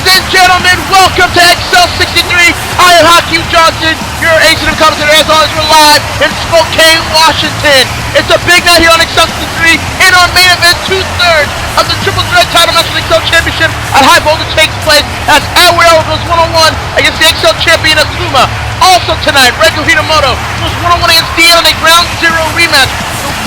Ladies and gentlemen, welcome to Excel 63. I am Haru Johnson, your ACW commentator. As always, we're live in Spokane, Washington. It's a big night here on Excel 63. In our main event, 2/3 of the Triple Threat Title Match for the Excel Championship at High Voltage takes place as Elric goes 1-on-1 against the Excel Champion Akuma. Also tonight, Regu Hitamoto goes 1-on-1 against Deanne on a Ground Zero rematch.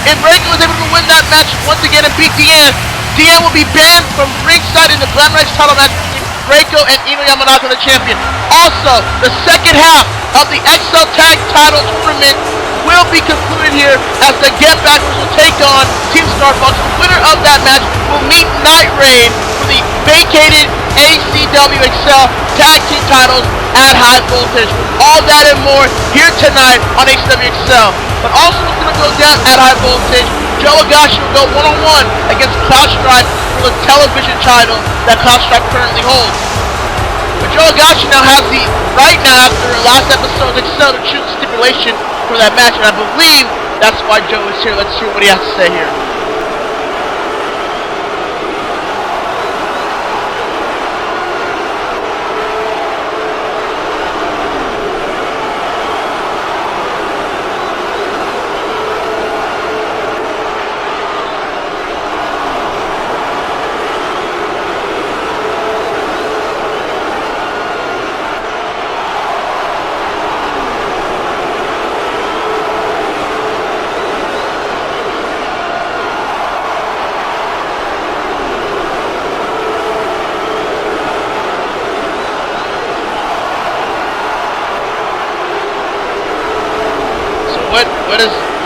If Regu was able to win that match once again and beat Deanne, Deanne will be banned from ringside in the Glamor X title match between Reiko and Ino Yamanaka, the champion. Also, the second half of the XL Tag Title Tournament will be concluded here as the Get Backers will take on Team Starbucks. The winner of that match will meet Night Raid for the vacated ACW Excel Tag Team titles at High Voltage. All that and more here tonight on ACW Excel. But also what's going to go down at High Voltage, Higashi will go 1-on-1 against Cloud Strife for the television title that Cloud Strife currently holds. But Higashi now has the right now after last episode's Excel to choose the stipulation for that match, and I believe that's why Joe is here. Let's hear what he has to say here.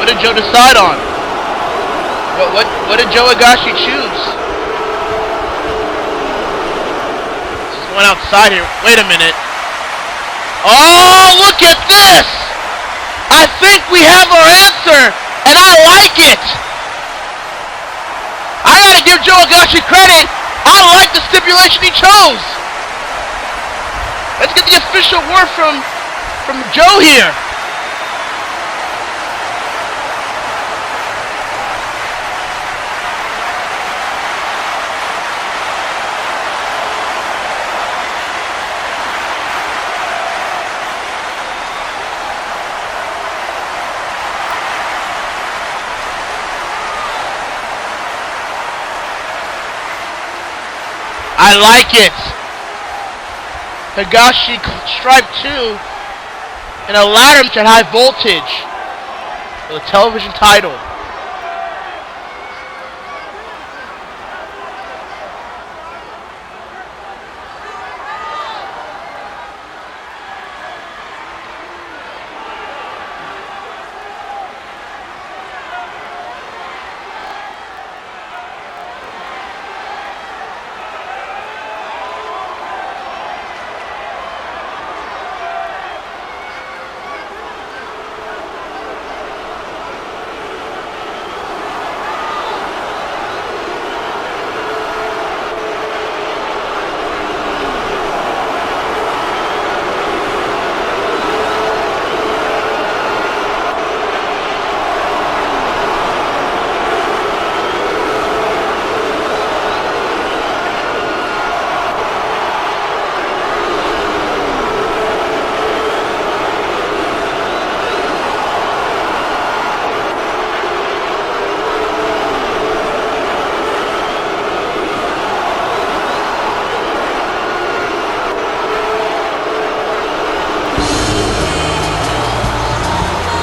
What did Joe decide on? What did Higashi choose? Just went outside here. Wait a minute. Oh, look at this! I think we have our answer, and I like it. I gotta give Higashi credit. I like the stipulation he chose. Let's get the official word from Joe here. I like it. Higashi Stripe 2 in a ladder match at High Voltage for the television title.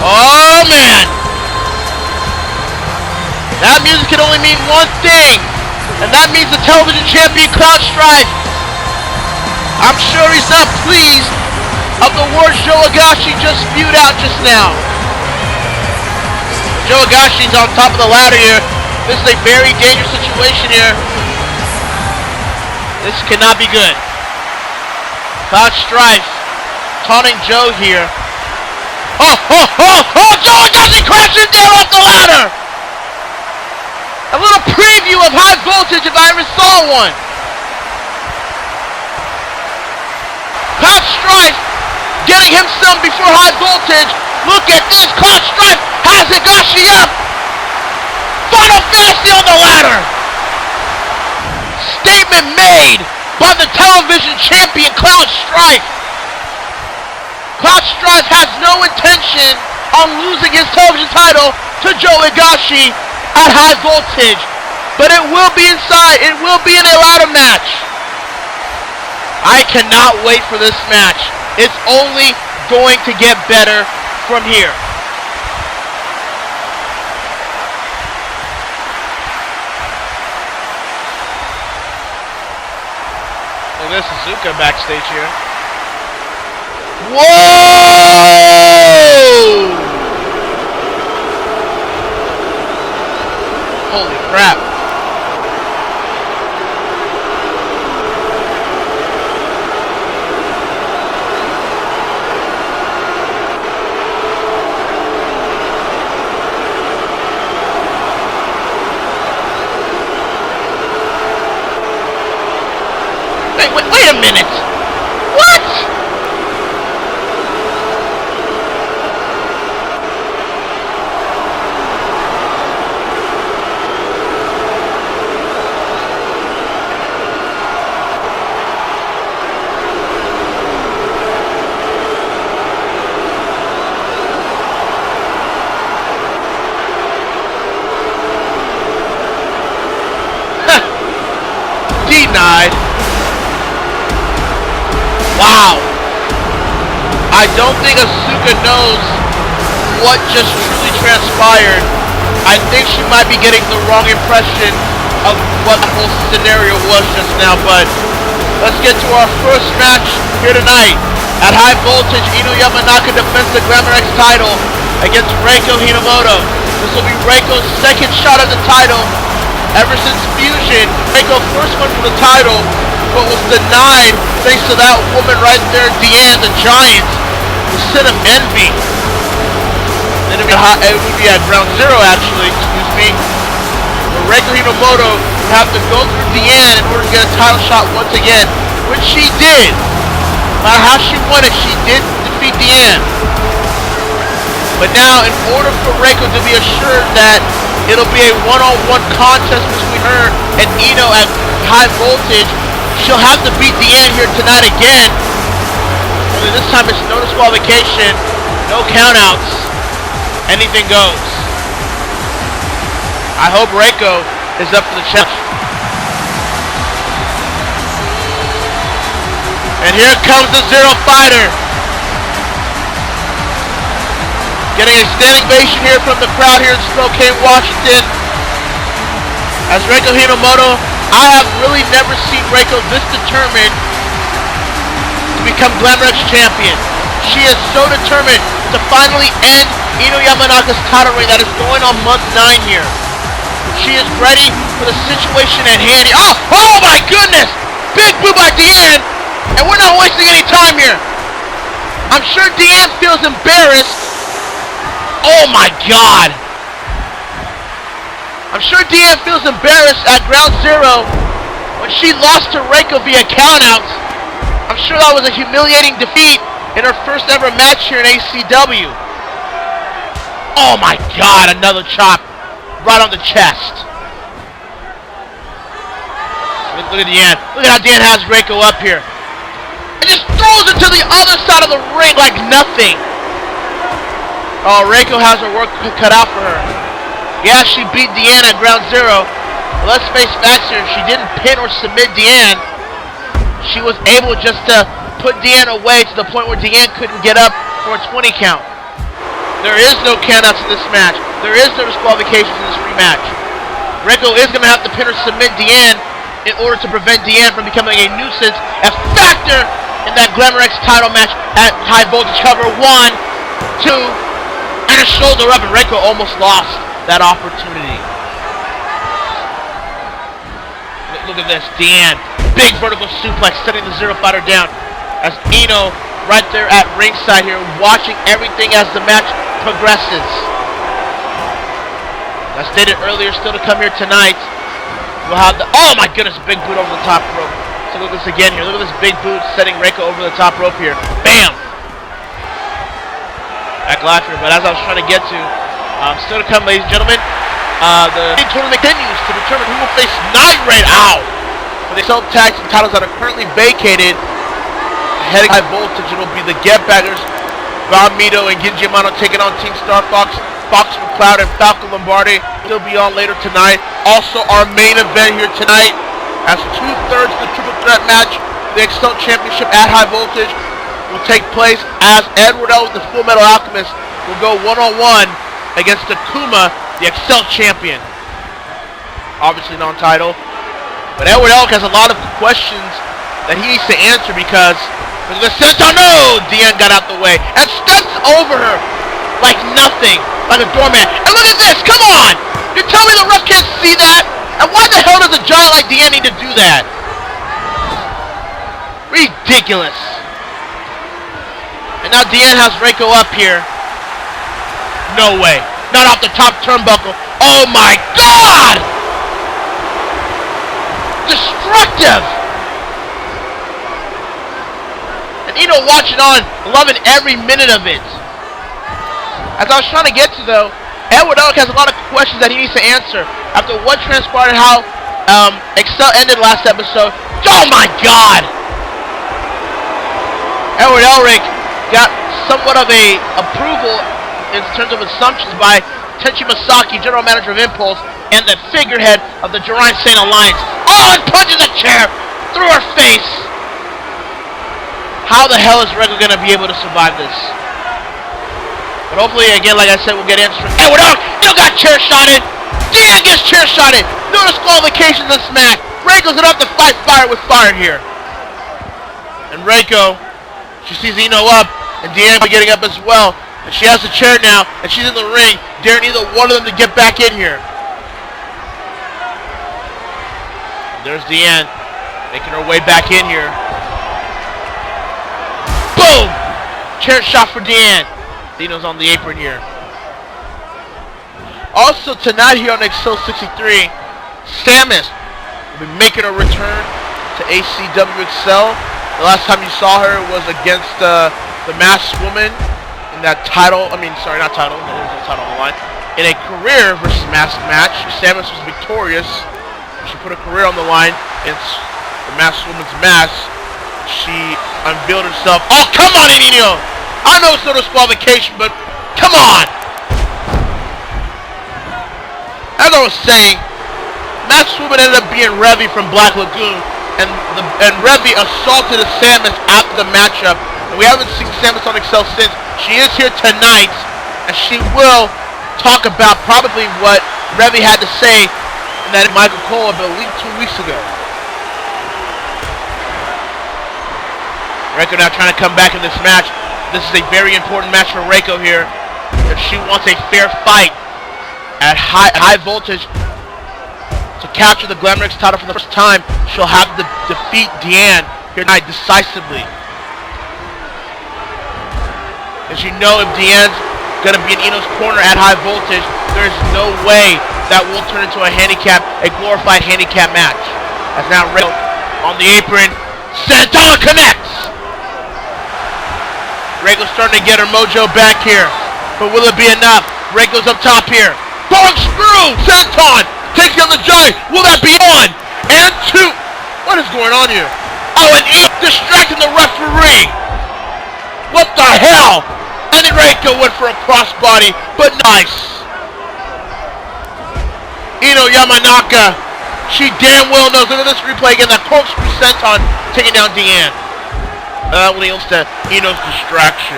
Oh man! That music can only mean one thing, and that means the television champion Cloud Strife. I'm sure he's not pleased of the words Higashi just spewed out just now. Higashi's on top of the ladder here. This is a very dangerous situation here. This cannot be good. Cloud Strife taunting Joe here. Oh, Higashi crashes down off the ladder! A little preview of High Voltage if I ever saw one. Cloud Strife getting himself before High Voltage. Look at this, Cloud Strife has Higashi up. Final Fantasy on the ladder. Statement made by the television television champion, Cloud Strife. Cloud Strife has no intention on losing his television title to Higashi at High Voltage. But it will be inside, it will be in a ladder match. I cannot wait for this match. It's only going to get better from here. Look at Suzuka backstage here. Whoa! Holy crap. Wait a minute! What?! Denied. Wow. I don't think Asuka knows what just truly transpired. I think she might be getting the wrong impression of what the whole scenario was just now, but let's get to our first match here tonight. At High Voltage, Ino Yamanaka defends the Glamor X title against Reiko Hinomoto. This will be Reiko's second shot at the title ever since Fusion. Reiko first went for the title, but was denied thanks to that woman right there, Deanne the Giant, the sin of envy. Then it would be at Ground Zero, actually, excuse me. But Reiko Hinomoto would have to go through Deanne in order to get a title shot once again, which she did. No matter how she won it, she did defeat Deanne. But now, in order for Reiko to be assured that it'll be a one-on-one contest between her and Ino at High Voltage, she'll have to beat Deanne here tonight again. Only this time it's no disqualification, no countouts, anything goes. I hope Reiko is up for the challenge. And here comes the Zero Fighter. Getting a standing ovation here from the crowd here in Spokane, Washington. As Reiko Hinomoto, I have really never seen Reiko this determined to become Glamor X champion. She is so determined to finally end Ino Yamanaka's title reign that is going on month 9 here. She is ready for the situation at hand. Oh my goodness! Big boo by Deanne! And we're not wasting any time here. I'm sure Deanne feels embarrassed. Oh my god! I'm sure Deanne feels embarrassed at Ground Zero when she lost to Reiko via countouts. I'm sure that was a humiliating defeat in her first ever match here in ACW. Oh my god, another chop right on the chest. Look at Deanne. Look at how Deanne has Reiko up here. And just throws it to the other side of the ring like nothing. Oh, Reiko has her work cut out for her. Yeah, she beat Deanne at Ground Zero. But let's face facts here, she didn't pin or submit Deanne. She was able just to put Deanne away to the point where Deanne couldn't get up for a 20 count. There is no countouts in this match. There is no disqualifications in this rematch. Reiko is going to have to pin or submit Deanne in order to prevent Deanne from becoming a nuisance, a factor in that Glamor X title match at High Voltage cover 1, 2, and a shoulder up, and Reiko almost lost that opportunity. Look at this, Deanne, big vertical suplex, setting the Zero Fighter down. As Ino, right there at ringside here, watching everything as the match progresses. As stated earlier, still to come here tonight, we'll have the, oh my goodness, big boot over the top rope. So look at this again here, look at this big boot setting Reiko over the top rope here. Bam! Back live here, but as I was trying to get to, still to come, ladies and gentlemen, the tournament continues to determine who will face Night Raid. Ow! For the Excel Tag Team titles that are currently vacated, heading high voltage, it'll be the Get Baggers, Valmito and Genji Amano taking on Team Star Fox, Fox McCloud and Falcon Lombardi. It'll be on later tonight. Also, our main event here tonight, as 2/3 of the triple threat match, the Excel Championship at high voltage will take place as Edward L. the Full Metal Alchemist will go one-on-one against Akuma, the Excel Champion. Obviously non-title. But Edward Elric has a lot of questions that he needs to answer because the senton, no! Deanne got out the way and steps over her like nothing, like a doormat. And look at this, come on! You tell me the ref can't see that? And why the hell does a giant like Deanne need to do that? Ridiculous. And now Deanne has Reiko up here. No way. Not off the top turnbuckle. Oh my god! Destructive! And Eno watching on, loving every minute of it. As I was trying to get to though, Edward Elric has a lot of questions that he needs to answer after what transpired and how Excel ended last episode. Oh my god! Edward Elric got somewhat of a approval in terms of assumptions by Tenchi Masaki, General Manager of Impulse, and the figurehead of the Juraian-Saiyan Alliance. Oh, and punches the chair through her face! How the hell is Reiko gonna be able to survive this? But hopefully, again, like I said, we'll get answers from Edward Elric. Still got chair shotted! Deanne gets chair shotted! No disqualification in this match! Reiko's gonna have to fight fire with fire here. And Reiko, she sees Eno up, and Deanne getting up as well. And she has the chair now, and she's in the ring, daring either one of them to get back in here. And there's Deanne, making her way back in here. Boom! Chair shot for Deanne. Eno's on the apron here. Also tonight here on Excel 63, Samus will be making a return to ACW Excel. The last time you saw her was against the Masked Woman in that title, not title, there was no title on the line. In a career versus Masked match, Samus was victorious. She put her career on the line against the Masked Woman's mask. She unveiled herself. Oh, come on, Eno! I know it's no disqualification, but come on! As I was saying, Masked Woman ended up being Revy from Black Lagoon, and Revy assaulted Samus after the matchup. And we haven't seen Samus on Excel since. She is here tonight, and she will talk about probably what Revy had to say in that Michael Cole, I believe 2 weeks ago. Reiko now trying to come back in this match. This is a very important match for Reiko here. If she wants a fair fight at high voltage to capture the Glamor X title for the first time, she'll have to defeat Deanne here tonight decisively. As you know, if Deanne's going to be in Eno's corner at high voltage, there's no way that will turn into a glorified handicap match. As now Reiko on the apron, Senton connects! Reiko's starting to get her mojo back here, but will it be enough? Reiko's up top here. Corkscrew! Senton takes down the giant. Will that be on? And two. What is going on here? Oh, and Eno distracting the referee. What the hell? And then Reiko went for a crossbody, but nice. Eno Yamanaka. She damn well knows. Look at this replay again. That corkscrew Senton taking down Deanne. When he looks at Eno's distraction.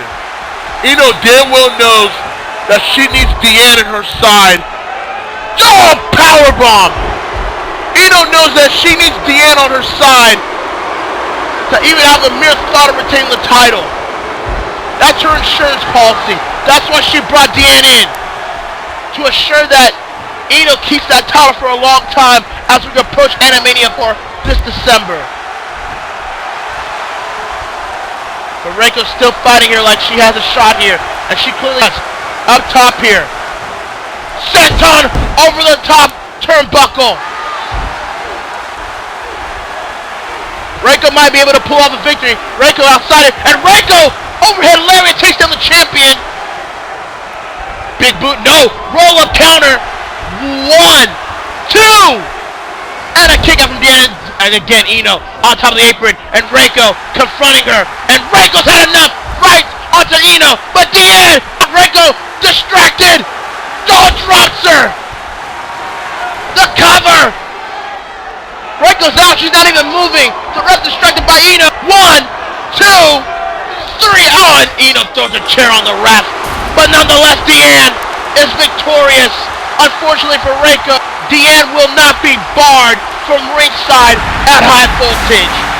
Eno damn well knows that she needs Deanne on her side. Oh, powerbomb! Eno knows that she needs Deanne on her side to even have the mere thought of retaining the title. That's her insurance policy. That's why she brought Deanne in. To assure that Eno keeps that title for a long time as we approach Animania for this December. But Reiko's still fighting here like she has a shot here. And she clearly has. Up top here. Senton over the top turnbuckle. Reiko might be able to pull off a victory. Reiko outside it. And Reiko overhead lariat takes down the champion. Big boot. No. Roll up counter. 1, 2. And a kick out from Deanne. And again, Ino on top of the apron, and Reiko confronting her. And Reiko's had enough, right onto Ino. But Deanne, Reiko distracted. Oh, drops her. The cover. Reiko's out, she's not even moving. The ref distracted by Ino. 1, 2, 3. Oh, and Ino throws a chair on the ref. But nonetheless, Deanne is victorious. Unfortunately for Reiko, Deanne will not be barred from ringside at High Voltage.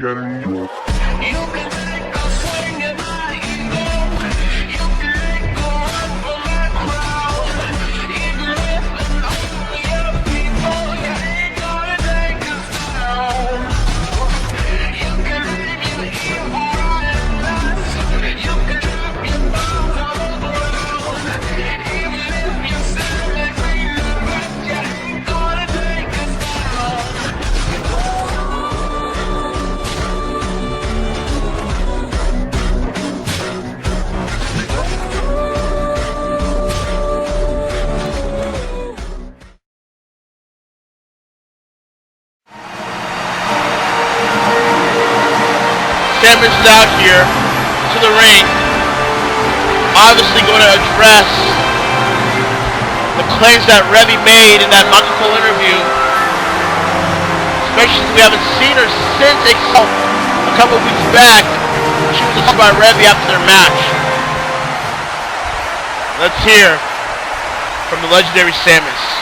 Getting you. Samus is out here to the ring, obviously going to address the claims that Revy made in that Makiko interview, especially since we haven't seen her since Excel a couple weeks back. She was asked by Revy after their match. Let's hear from the legendary Samus.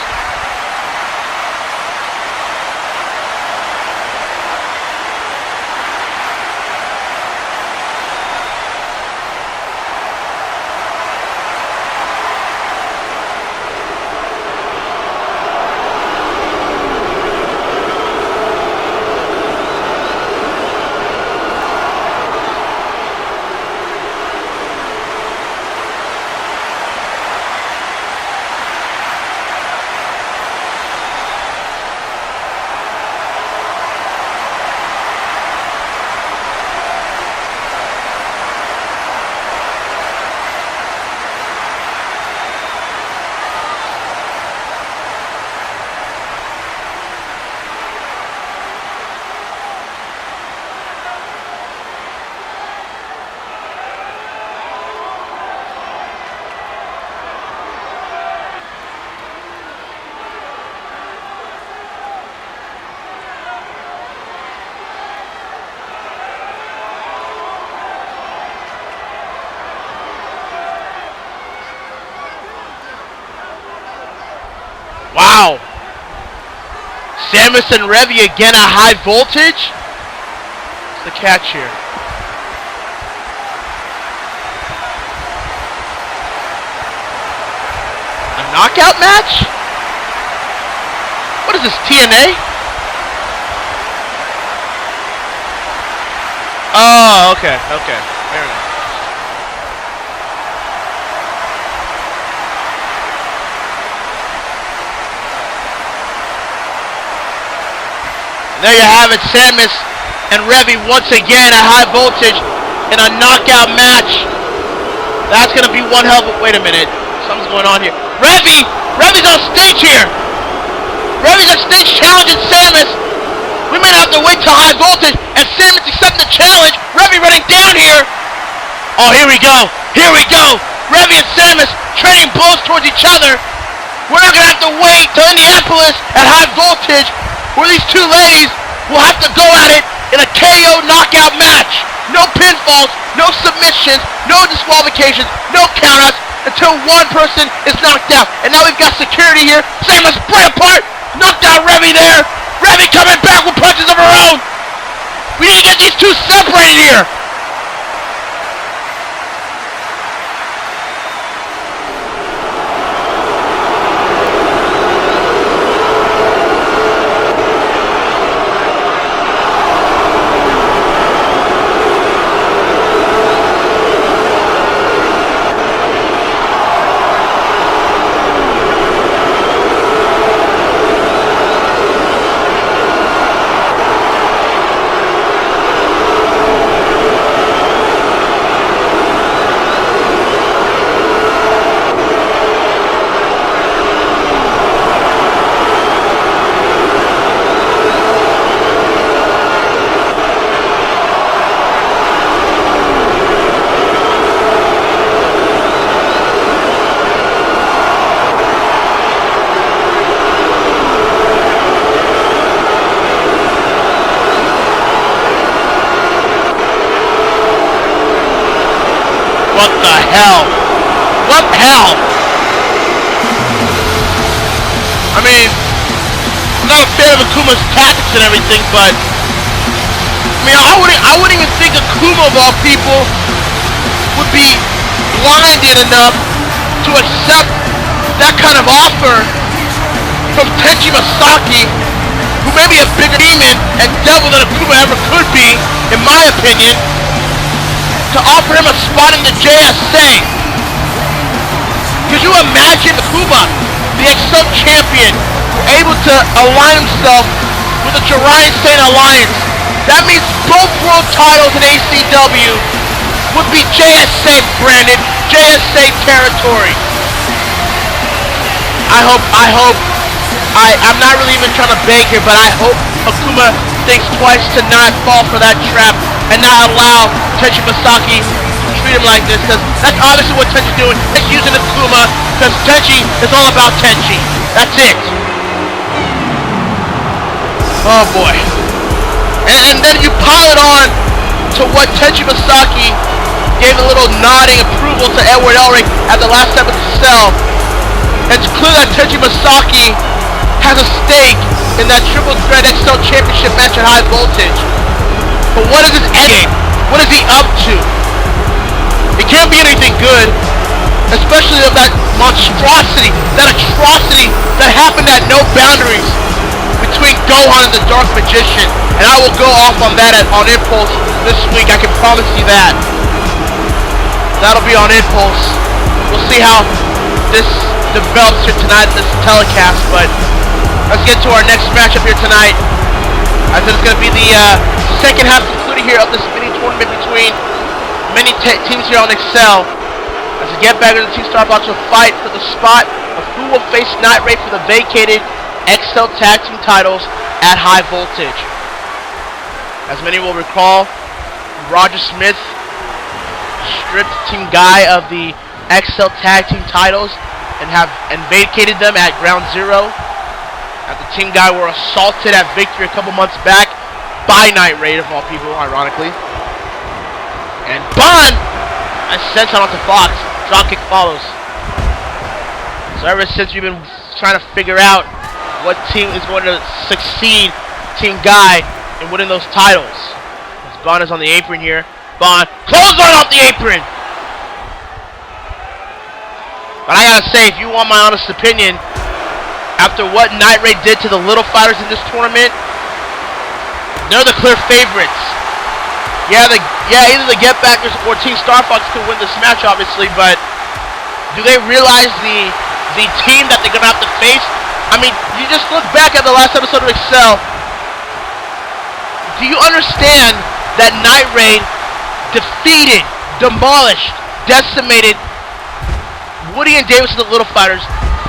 Wow! Samus and Revy again at High Voltage? What's the catch here? A knockout match? What is this, TNA? Oh, okay, fair enough. There you have it, Samus and Revy once again at High Voltage in a knockout match. That's going to be one hell of a... Wait a minute. Something's going on here. Revy's on stage here. Revy's on stage challenging Samus. We might have to wait till High Voltage, and Samus accepting the challenge. Revy running down here. Oh, here we go. Here we go. Revy and Samus trading blows towards each other. We're not going to have to wait till Indianapolis at high voltage where these two ladies will have to go at it in a KO knockout match. No pinfalls, no submissions, no disqualifications, no countouts until one person is knocked out. And now we've got security here. Samus split apart. Knocked out Revy there. Revy coming back with punches of her own. We need to get these two separated here. What the hell? What the hell? I mean, I'm not a fan of Akuma's tactics and everything, but I mean, I wouldn't even think Akuma of all people would be blinded enough to accept that kind of offer from Tenchi Masaki, who may be a bigger demon and devil than Akuma ever could be, in my opinion, to offer him a spot in the JSA. Could you imagine Akuma, the Excel champion, able to align himself with the Juraian-Saiyan Alliance? That means both world titles in ACW would be JSA branded, JSA territory. I'm not really even trying to beg here, but I hope Akuma thinks twice to not fall for that trap and not allow Tenchi Masaki to treat him like this, because that's obviously what Tenchi's doing. He's using Akuma because Tenchi is all about Tenchi. That's it. Oh boy. And then you pile it on to what Tenchi Masaki gave a little nodding approval to Edward Elric at the last episode of Cell. It's clear that Tenchi Masaki has a stake in that triple threat XL championship match at high voltage. But what is his endgame? What is he up to? It can't be anything good, especially of that monstrosity, that atrocity that happened at No Boundaries between Gohan and the Dark Magician. And I will go off on that on Impulse this week, I can promise you that. That'll be on Impulse. We'll see how this develops here tonight in this telecast, but let's get to our next matchup here tonight. I said it's going to be the second half concluding here of this mini tournament between many teams here on Excel. As the Get Baggers and Team Star Fox will fight for the spot of who will face Night Raid for the vacated Excel Tag Team titles at high voltage. As many will recall, Roger Smith stripped Team Guy of the Excel Tag Team titles and vacated them at Ground Zero. After Team Guy were assaulted at Victory a couple months back by Night Raid, of all people, ironically. And Bond has sent on to Fox. Dropkick follows. So ever since we've been trying to figure out what team is going to succeed Team Guy in winning those titles. As Bond is on the apron here. Bond clothesline off the apron! But I gotta say, if you want my honest opinion, after what Night Raid did to the little fighters in this tournament, they're the clear favorites. Yeah, either the Get Backers or Team Star Fox could win this match, obviously, but do they realize the team that they're gonna have to face? I mean, you just look back at the last episode of Excel. Do you understand that Night Raid defeated, demolished, decimated Woody and Davis of the Little Fighters,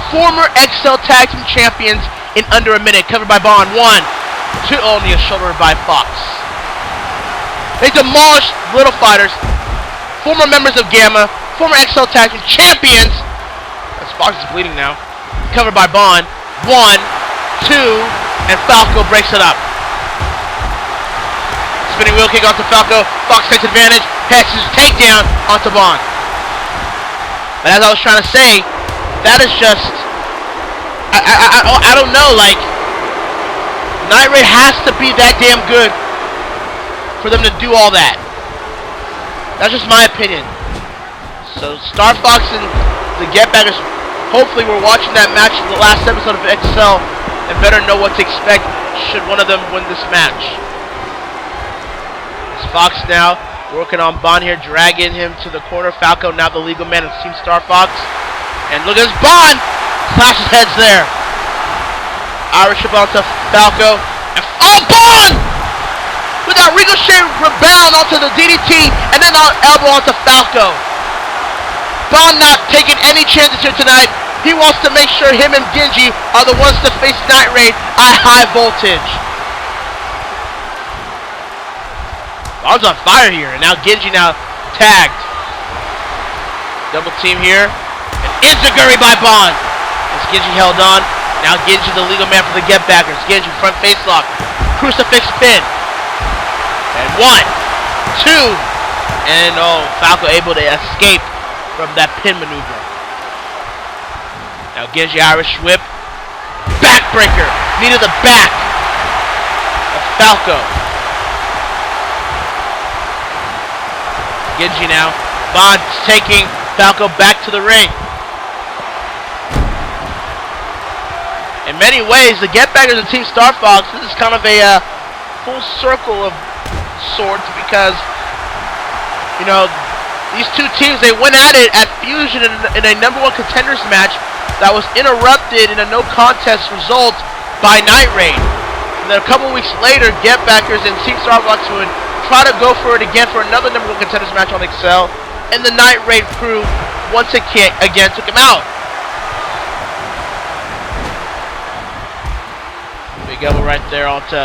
former XL Tag Team Champions, in under a minute, covered by Bond. 1, 2, only a shoulder by Fox. They demolished Little Fighters, former members of Gamma, former XL Tag Team Champions. That Fox is bleeding now. Covered by Bond. 1, 2, and Falco breaks it up. Spinning wheel kick onto Falco. Fox takes advantage. Passes his takedown onto Bond. But as I was trying to say, that is just... I don't know, like... Night Raid has to be that damn good for them to do all that. That's just my opinion. So Star Fox and the Get Baggers, hopefully we're watching that match in the last episode of Excel and better know what to expect should one of them win this match. It's Fox now working on Bond here, dragging him to the corner. Falco now the legal man of Team Star Fox. And look at this Bond! Slashes heads there. Irish up onto Falco. And oh, Bond! With that ricochet rebound onto the DDT and then on elbow onto Falco. Bond not taking any chances here tonight. He wants to make sure him and Genji are the ones to face Night Raid at high voltage. Bond's on fire here, and now Genji now tagged. Double team here. And Enziguri by Bond. As Genji held on. Now Genji the legal man for the Get Backers. Genji front face lock. Crucifix pin. And 1, 2, and oh, Falco able to escape from that pin maneuver. Now Genji Irish whip. Backbreaker. Knee to the back of Falco. Genji now. Bond taking Falco back to the ring. In many ways, the Get Baggers and Team Star Fox, this is kind of a full circle of sorts because, you know, these two teams, they went at it at Fusion in a #1 contenders match that was interrupted in a no contest result by Night Raid. And then a couple weeks later, Get Backers and Team Star Fox would try to go for it again for another #1 contenders match on Excel, and the Night Raid crew once again took him out. Big elbow right there onto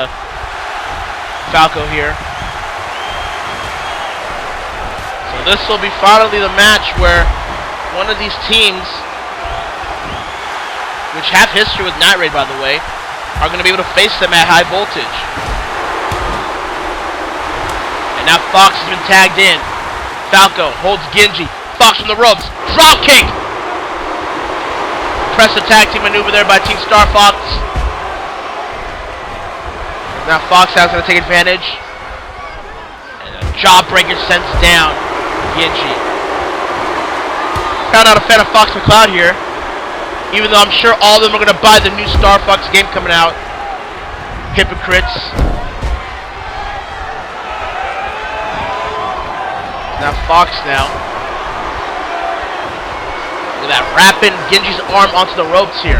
Falco here. So this will be finally the match where one of these teams, which have history with Night Raid by the way, are going to be able to face them at high voltage. And now Fox has been tagged in. Falco holds Genji. Fox from the ropes. Drop kick! Impressive tag team maneuver there by Team Star Fox. Now Fox is going to take advantage. And a jawbreaker sends down Genji. Found out a fan of Fox McCloud here. Even though I'm sure all of them are going to buy the new Star Fox game coming out. Hypocrites. Now Fox now. Look at that, wrapping Genji's arm onto the ropes here.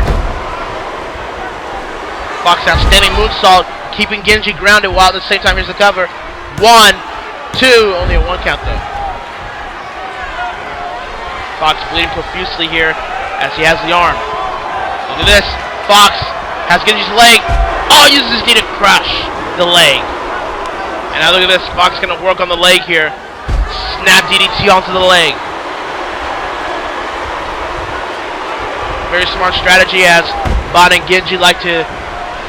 Fox now standing moonsault, keeping Genji grounded while at the same time here's the cover. 1, 2, only a 1 count though. Fox bleeding profusely here as he has the arm. Look at this. Fox has Genji's leg. Oh, uses his knee to crush the leg. And now look at this. Fox gonna work on the leg here. Snap DDT onto the leg. Very smart strategy as Bond and Genji like to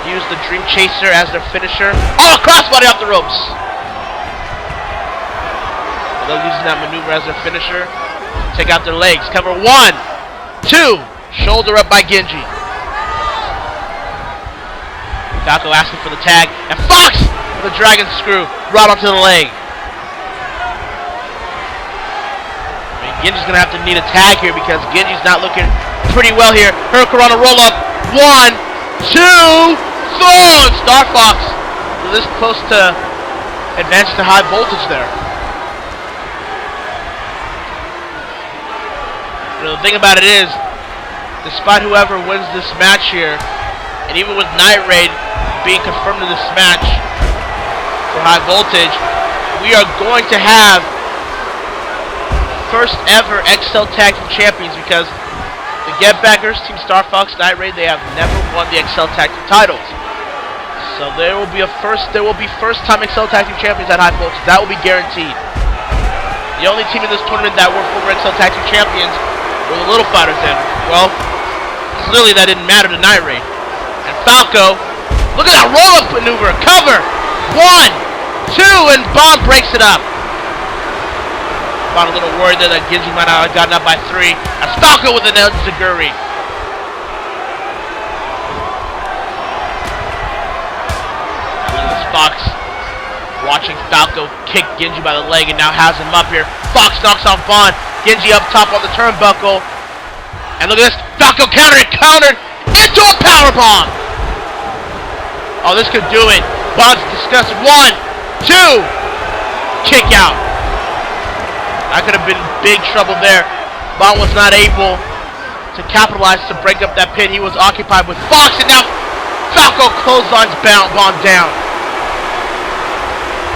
use the Dream Chaser as their finisher. Oh, crossbody off the ropes. They're using that maneuver as their finisher. Take out their legs. Cover 1, 2. Shoulder up by Genji. Falco asking for the tag. And Fox with a dragon screw right onto the leg. I mean, Genji's going to have to need a tag here because Genji's not looking pretty well here. Hurricanrana roll up. 1, 2, 4. Star Fox this close to advancing to high voltage there. You know, the thing about it is, despite whoever wins this match here, and even with Night Raid being confirmed in this match for high voltage, we are going to have first ever Excel Tag Team Champions because the Get Backers, Team Star Fox, Night Raid, they have never won the Excel Tag Team titles. So there will be first time Excel Tag Team Champions at high voltage. That will be guaranteed. The only team in this tournament that were former Excel Tag Team champions were the Little Fighters, and, well, clearly that didn't matter to Night Raid. And Falco, look at that roll-up maneuver, cover! 1, 2, and Bon breaks it up. Bon a little worried there that Genji might not have gotten up by 3. That's Falco with an enziguri. Fox watching Falco kick Genji by the leg and now has him up here. Fox knocks off Bon. Genji up top on the turnbuckle. And look at this. Falco countered into a powerbomb. Oh, this could do it. Bon's disgusted. 1, 2. Kick out. That could have been big trouble there. Bon was not able to capitalize to break up that pin. He was occupied with Fox, and now Falco clotheslines Bon down.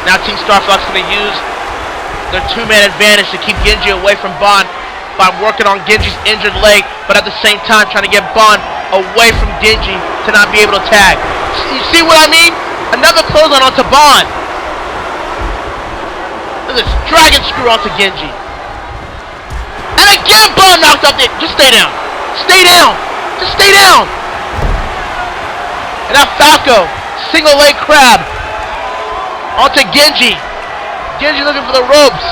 Now Team Star Fox going to use their 2-man advantage to keep Genji away from Bon by working on Genji's injured leg, but at the same time trying to get Bon away from Genji to not be able to tag. You see what I mean? Another clothesline onto Bon. Look at this dragon screw onto Genji. And again Bon knocked off the... Just stay down. Stay down. Just stay down. And now Falco, single leg crab. Onto Genji. Genji looking for the ropes.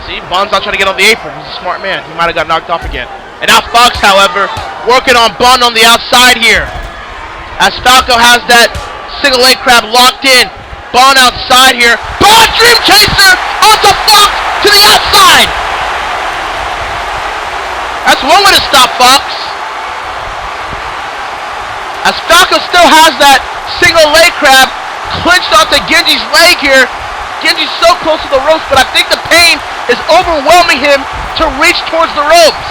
See, Bon's not trying to get on the apron. He's a smart man. He might have got knocked off again. And now Fox, however, working on Bon on the outside here. As Falco has that single leg crab locked in. Bon outside here. Bon Dream Chaser onto Fox to the outside. That's one way to stop Fox. As Falco still has that single leg crab clinched onto Genji's leg here. Genji's so close to the ropes, but I think the pain is overwhelming him to reach towards the ropes.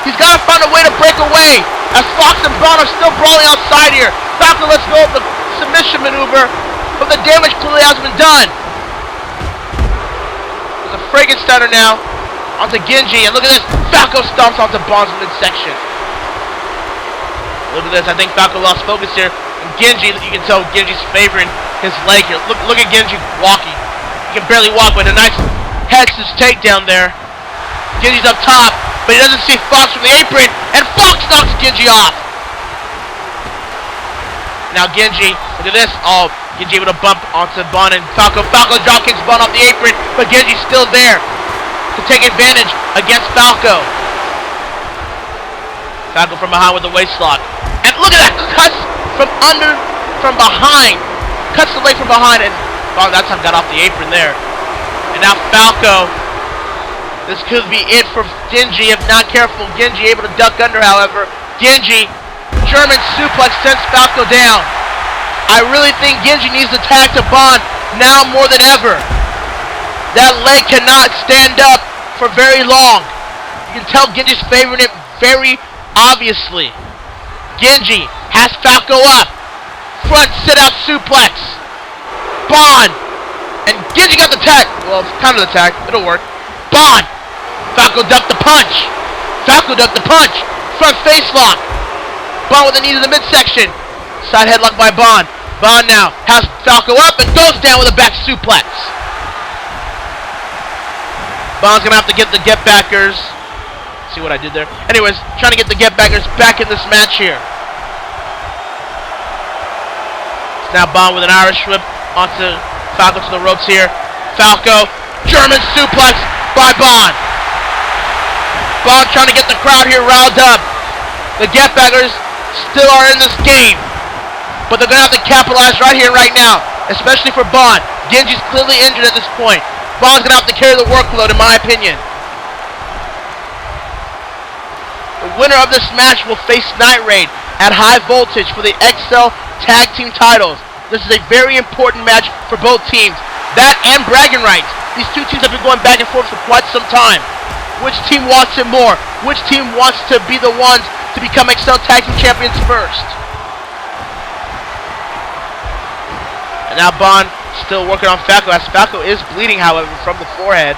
He's got to find a way to break away. As Fox and Bon are still brawling outside here. Falco lets go of the submission maneuver, but the damage clearly has been done. There's a Frankensteiner now onto Genji, and look at this. Falco stomps onto Bon's midsection. Look at this. I think Falco lost focus here. And Genji, you can tell Genji's favoring his leg here. Look at Genji walking. He can barely walk, but a nice head scissors takedown there. Genji's up top, but he doesn't see Fox from the apron, and Fox knocks Genji off. Now Genji, look at this. Oh, Genji able to bump onto Bon and Falco. Falco drop kicks Bon off the apron, but Genji's still there to take advantage against Falco. Falco from behind with the waist lock. And look at that, cuts from behind. Cuts the leg from behind, and Bon that time got off the apron there. And now Falco. This could be it for Genji if not careful. Genji able to duck under, however. Genji, German suplex sends Falco down. I really think Genji needs to tag to Bon now more than ever. That leg cannot stand up for very long. You can tell Genji's favoring it very obviously. Genji has Falco up. Front sit-out suplex. Bon. And Genji got the tag. Well, it's kind of the tag. It'll work. Bon. Falco ducked the punch. Falco ducked the punch. Front face lock. Bon with the knee to the midsection. Side headlock by Bon. Bon now has Falco up and goes down with a back suplex. Bon's going to have to get the get-backers. See what I did there? Anyways, trying to get the get-backers back in this match here. It's now Bon with an Irish whip onto Falco to the ropes here. Falco, German suplex by Bon. Bon trying to get the crowd here riled up. The get-backers still are in this game, but they're going to have to capitalize right here, right now, especially for Bon. Genji's clearly injured at this point. Bon's going to have to carry the workload, in my opinion. The winner of this match will face Night Raid at High Voltage for the Excel Tag Team titles. This is a very important match for both teams. That and bragging rights. These two teams have been going back and forth for quite some time. Which team wants it more? Which team wants to be the ones to become Excel Tag Team Champions first? And now Bon still working on Falco, as Falco is bleeding, however, from the forehead.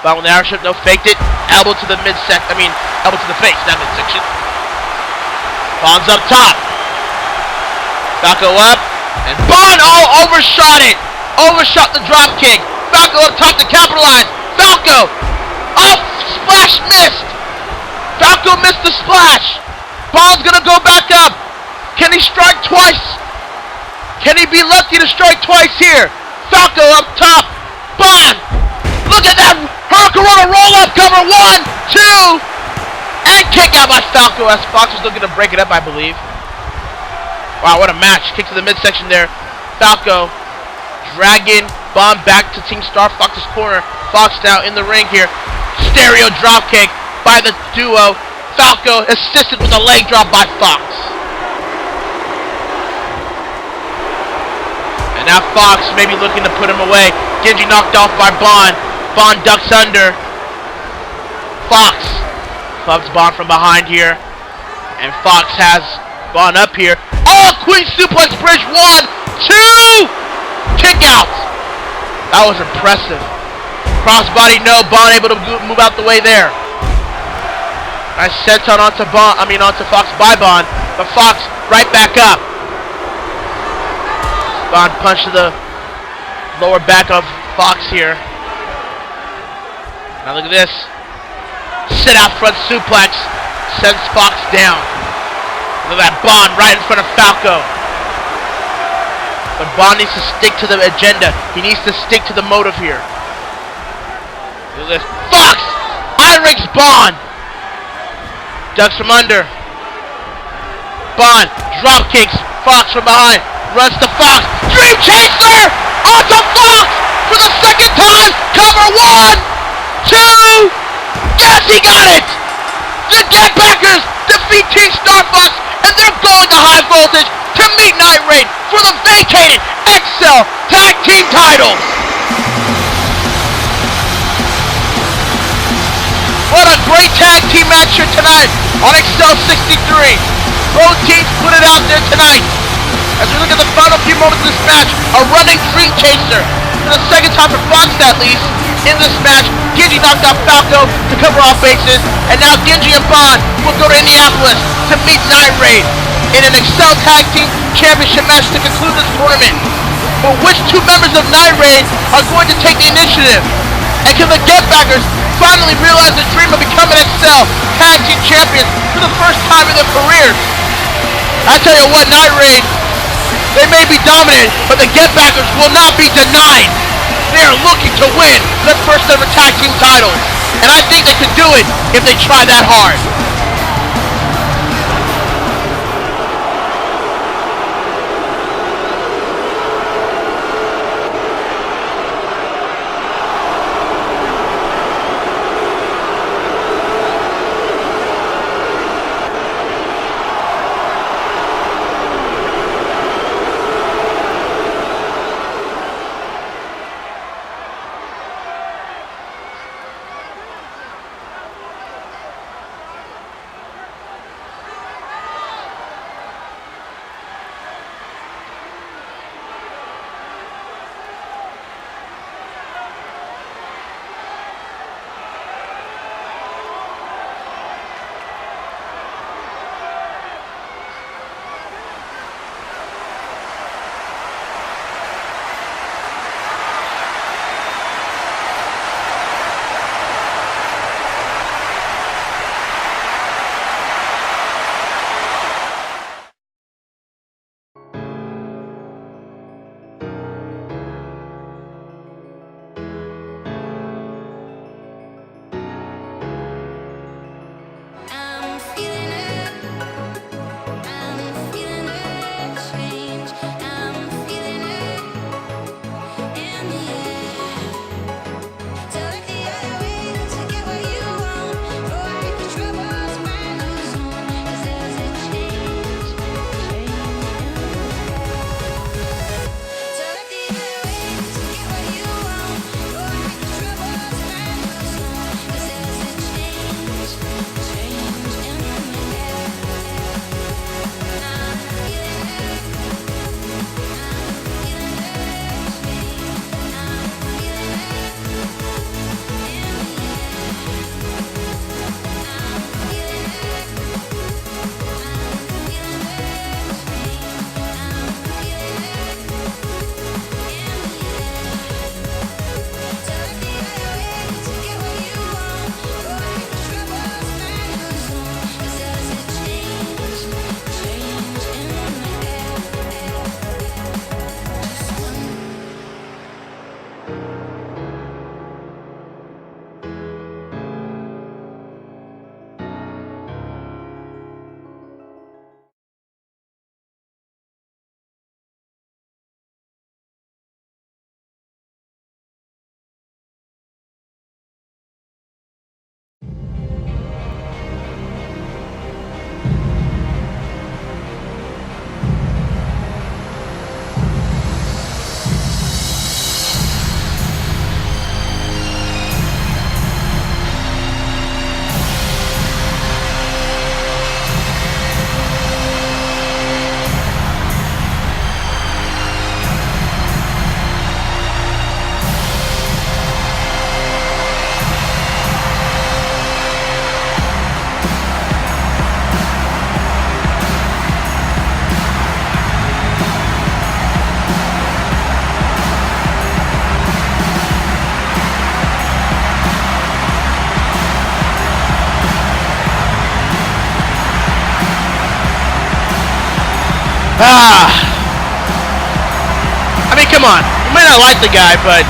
Bon with the Irish whip, no, faked it. Elbow to the elbow to the face, not midsection. Bon's up top. Falco up, and Bon overshot it. Overshot the drop kick. Falco up top to capitalize. Falco! Oh, splash missed! Falco missed the splash! Bond's gonna go back up! Can he strike twice? Can he be lucky to strike twice here? Falco up top! Bond! Look at that! Hurricanrana roll up cover! 1, 2! And kick out by Falco as Fox was looking to break it up, I believe. Wow, what a match. Kick to the midsection there. Falco dragging Bond back to Team Star Fox's corner. Fox now in the ring here. Stereo dropkick by the duo. Falco assisted with a leg drop by Fox. And now Fox may be looking to put him away. Genji knocked off by Bond. Bond ducks under. Fox clubs Bond from behind here. And Fox has Bond up here. Oh, Queen Suplex Bridge 1, 2! Kick out. That was impressive. Crossbody, no. Bond able to move out the way there. Nice senton onto Fox by Bond. But Fox right back up. Bond punch to the lower back of Fox here. Now look at this. Sit out front suplex. Sends Fox down. Look at that Bond right in front of Falco. But Bond needs to stick to the agenda. He needs to stick to the motive here. Look at this. Fox! Elric's Bond! Ducks from under. Bond drop kicks. Fox from behind. Runs to Fox. Dream Chaser! Onto Fox! For the second time! Cover 1, 2! Yes, he got it! The Getbackers defeat Team Star Fox, and they're going to high voltage to meet Night Raid for the vacated Excel Tag Team titles! What a great tag team match here tonight on Excel 63. Both teams put it out there tonight. As we look at the final few moments of this match, a running Dream Chaser. For the second time for Fox at least. In this match, Genji knocked out Falco to cover all bases, and now Genji and Bond will go to Indianapolis to meet Night Raid in an Excel Tag Team Championship match to conclude this tournament. But which two members of Night Raid are going to take the initiative? And can the Getbackers finally realize the dream of becoming Excel Tag Team Champions for the first time in their careers? I tell you what, Night Raid, they may be dominant, but the Getbackers will not be denied. They are looking to win their first ever tag team titles. And I think they can do it if they try that hard. I mean, come on. You might not like the guy, but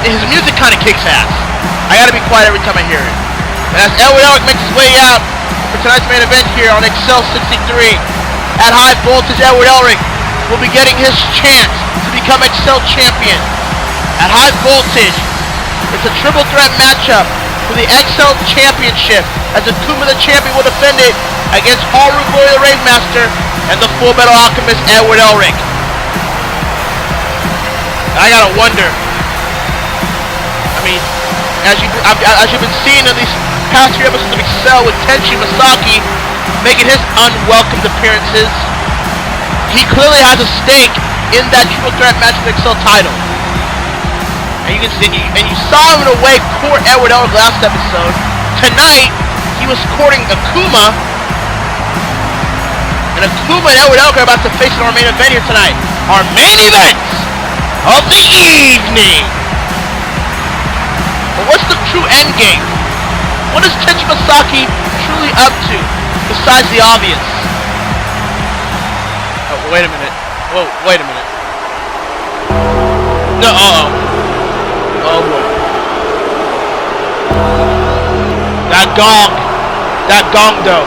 his music kind of kicks ass. I gotta be quiet every time I hear it. And as Elric makes his way out for tonight's main event here on Excel 63, at high voltage, Elric will be getting his chance to become Excel champion. At high voltage, it's a triple threat matchup for the Excel championship, as Akuma the champion will defend it against Haru the Rave Master and the full Metal Alchemist Elric. I gotta wonder. I mean, as you've been seeing in these past few episodes of Excel with Tenchi Masaki making his unwelcomed appearances, he clearly has a stake in that triple threat match for the Excel title. And you can see, and you saw him in a way court Elric last episode. Tonight, he was courting Akuma. And Akuma and Elric are about to face in our main event here tonight. Our main event of the evening. But what's the true end game? What is Tenchi Masaki truly up to, besides the obvious? Oh, wait a minute. Whoa, wait a minute. No, oh boy. That gong though.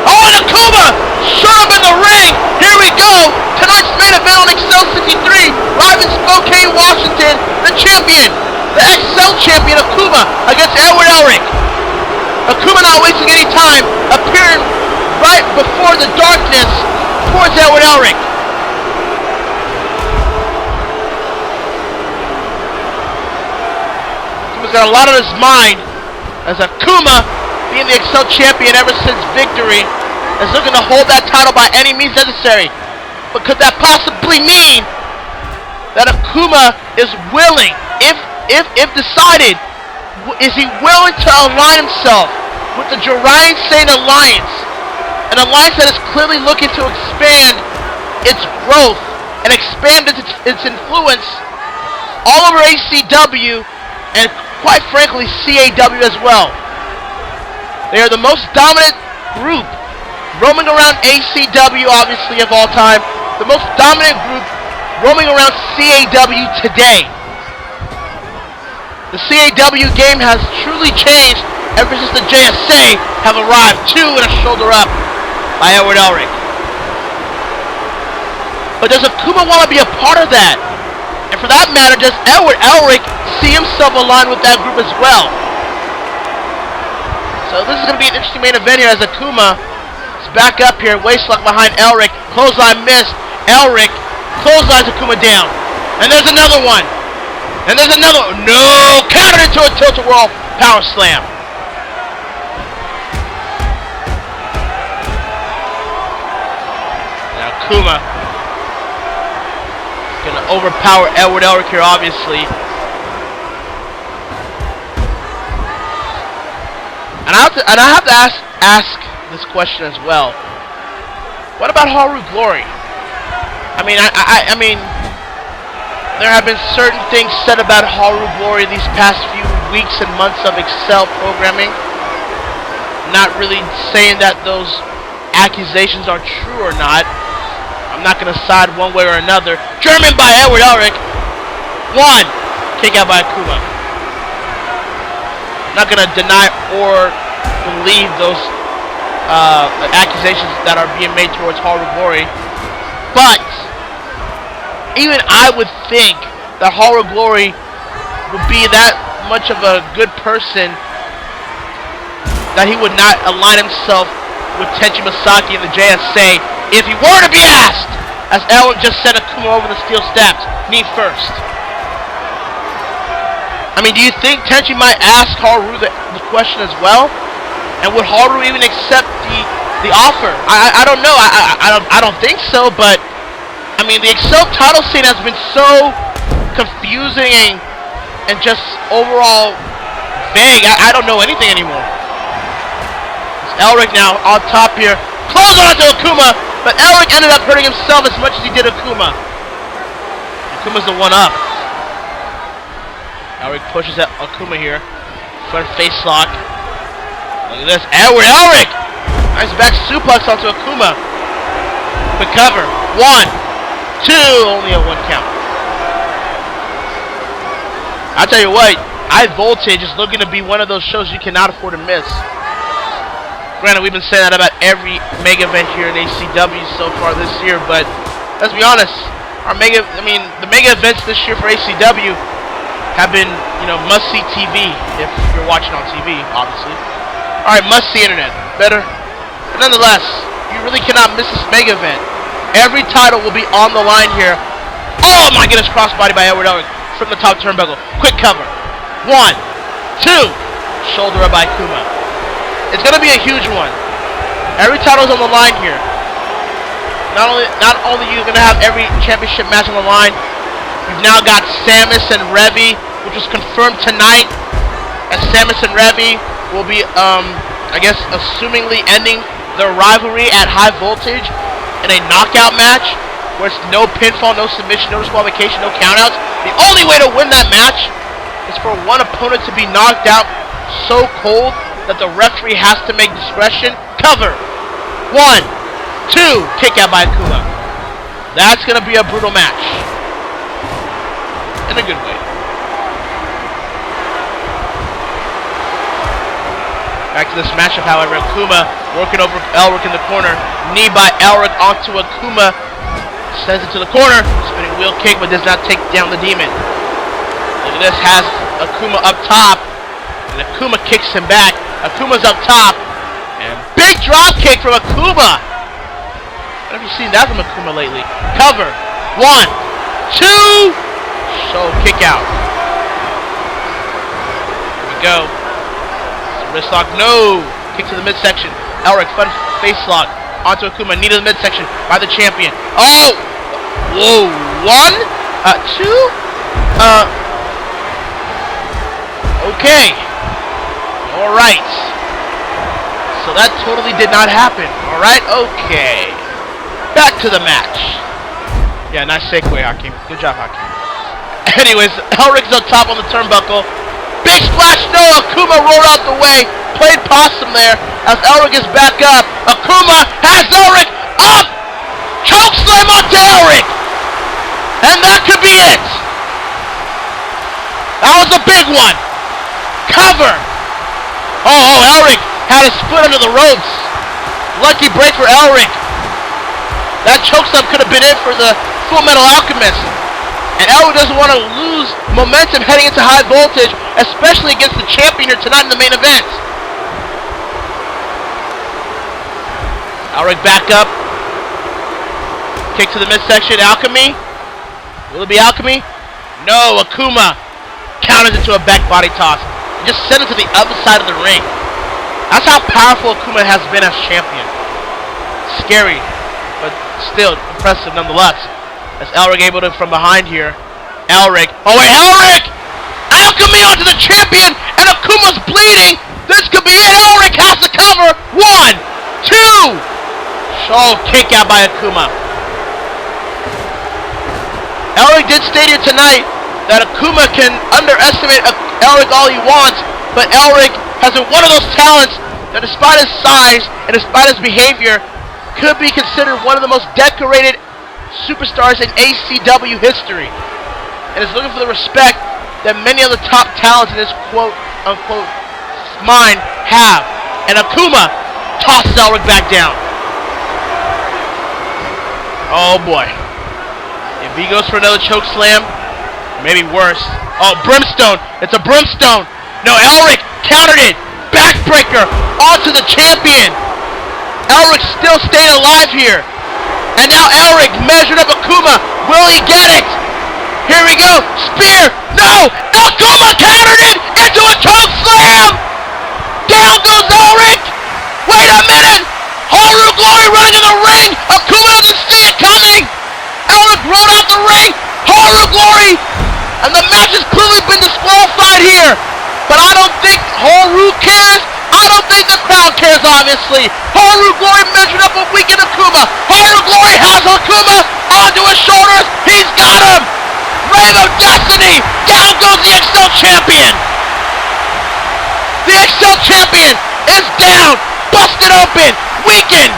Oh, and Akuma! Shut up in the ring! Here we go! Tonight's main event on Excel 63, live in Spokane, Washington, the champion, the Excel champion Akuma against Elric. Akuma not wasting any time, appearing right before the darkness towards Elric. Akuma's got a lot on his mind, as Akuma, being the Excel champion ever since victory, is looking to hold that title by any means necessary. But could that possibly mean that Akuma is willing, if decided, is he willing to align himself with the Juraian-Saiyan Alliance, an alliance that is clearly looking to expand its growth and expand its influence all over ACW and quite frankly CAW as well. They are the most dominant group roaming around ACW, obviously, of all time. The most dominant group roaming around CAW today. The CAW game has truly changed ever since the JSA have arrived, two and a shoulder up by Elric. But does Akuma want to be a part of that? And for that matter, does Elric see himself aligned with that group as well? So this is going to be an interesting main event here as Akuma is back up here, waistlock behind Elric, clothesline missed, Elric clotheslines Akuma down, and there's another one, and there's another, no, countered into a tilt-a-whirl power slam. Now Akuma gonna overpower Elric here, obviously. And I have to ask this question as well. What about Haru Glory? I mean, there have been certain things said about Haru Glory these past few weeks and months of Excel programming. Not really saying that those accusations are true or not. I'm I'm not going to side one way or another. German by Elric. 1. Kick out by Akuma. I'm not going to deny or believe those accusations that are being made towards Haru Glory. But even I would think that Haru Glory would be that much of a good person that he would not align himself with Tenchi Masaki and the JSA if he were to be asked, as Elric just sent Akuma over the steel steps, knee first. I mean, do you think Tenchi might ask Haru the question as well? And would Haru even accept the offer? I don't know. I don't think so, but I mean, the Excel title scene has been so confusing and just overall vague. I don't know anything anymore. Elric now on top here. Close on to Akuma, but Elric ended up hurting himself as much as he did Akuma. Akuma's the one up. Elric pushes at Akuma here. Front face lock. Look at this. Elric! Nice back suplex onto Akuma. Quick cover. 1, 2. Only a 1 count. I'll tell you what. High Voltage is looking to be one of those shows you cannot afford to miss. Granted, we've been saying that about every mega event here in ACW so far this year, but let's be honest, the mega events this year for ACW have been, must-see TV, if you're watching on TV, obviously. Alright, must-see internet. Better. But nonetheless, you really cannot miss this mega event. Every title will be on the line here. Oh my goodness, crossbody by Elric from the top turnbuckle. Quick cover. 1, 2. Shoulder up by Akuma. It's going to be a huge one. Every title's on the line here. Not only you're going to have every championship match on the line, you've now got Samus and Revy, which was confirmed tonight. As Samus and Revy will be, assumingly ending their rivalry at High Voltage in a knockout match, where it's no pinfall, no submission, no disqualification, no countouts. The only way to win that match is for one opponent to be knocked out so cold that the referee has to make discretion. Cover. 1, 2. Kick out by Akuma. That's going to be a brutal match. In a good way. Back to this matchup, however. Akuma working over Elric in the corner. Knee by Elric onto Akuma. Sends it to the corner. Spinning wheel kick, but does not take down the demon. Look at this. Has Akuma up top. And Akuma kicks him back. Akuma's up top. And big drop kick from Akuma. What have you seen that from Akuma lately? Cover. 1, 2. So kick out. Here we go. Wrist lock. No. Kick to the midsection. Elric front face lock. Onto Akuma. Knee to the midsection by the champion. Oh. Whoa. 1, 2. Okay. Alright. So that totally did not happen. Alright, okay. Back to the match. Yeah, nice segue, Hakim. Good job, Hakim. Anyways, Elric's on top on the turnbuckle. Big splash, no! Akuma rolled out the way. Played possum there as Elric is back up. Akuma has Elric up! Choke slam onto Elric! And that could be it! That was a big one! Cover! Oh, Elric had his foot under the ropes. Lucky break for Elric. That chokeslam could have been it for the full Metal Alchemist. And Elric doesn't want to lose momentum heading into High Voltage, especially against the champion here tonight in the main event. Elric back up. Kick to the midsection. Alchemy. Will it be Alchemy? No, Akuma counters into a back body toss. Just send it to the other side of the ring. That's how powerful Akuma has been as champion. Scary, but still impressive nonetheless. As Elric able to from behind here. Elric. Oh wait, Elric! Alchemy onto the champion, and Akuma's bleeding. This could be it. Elric has to cover. 1, 2. Oh, kick out by Akuma. Elric did state here tonight that Akuma can underestimate Elric all he wants, but Elric has been one of those talents that despite his size and despite his behavior, could be considered one of the most decorated superstars in ACW history, and is looking for the respect that many of the top talents in this quote-unquote mind have. And Akuma tosses Elric back down. Oh boy. If he goes for another choke slam, maybe worse. Oh, Brimstone. It's a Brimstone. No, Elric countered it. Backbreaker onto the champion. Elric still staying alive here. And now Elric measured up Akuma. Will he get it? Here we go. Spear. No. Akuma countered it into a choke slam. Down goes Elric. Wait a minute. Haru Glory running in the ring. Akuma doesn't see it coming. Elric rolled out the ring. Haru Glory. And the match has clearly been disqualified here. But I don't think Haru cares. I don't think the crowd cares, obviously. Haru Glory measured up a weakened Akuma. Haru Glory has Akuma onto his shoulders. He's got him. Reign of Destiny. Down goes the Excel champion. The Excel champion is down. Busted open. Weakened.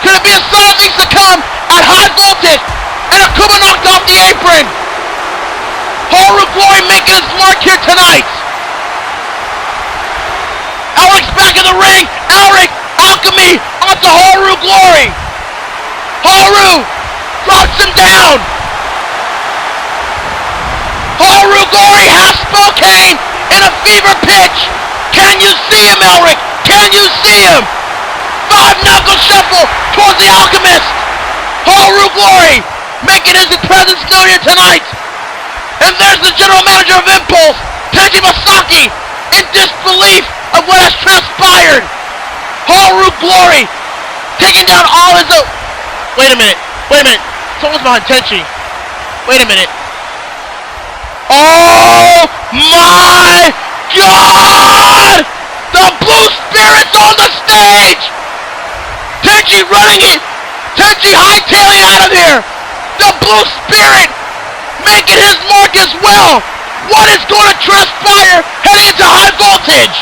Could it be a sign of things to come at high voltage? And Akuma knocked off the apron. Haru Glory making his mark here tonight. Elric's back in the ring. Elric, Alchemy onto Haru Glory. Haru drops him down. Haru Glory has spoken in a fever pitch. Can you see him, Elric? Can you see him? 5-knuckle shuffle towards the Alchemist. Haru Glory making his presence known here tonight. And there's the general manager of Impulse, Tenchi Masaki, in disbelief of what has transpired. Haru Glory taking down all his own. Wait a minute. Someone's behind Tenchi. Wait a minute. Oh my God! The Blue Spirit's on the stage! Tenchi running it! Tenchi hightailing out of here! The Blue Spirit making his mark as well! What is going to transpire heading into high voltage?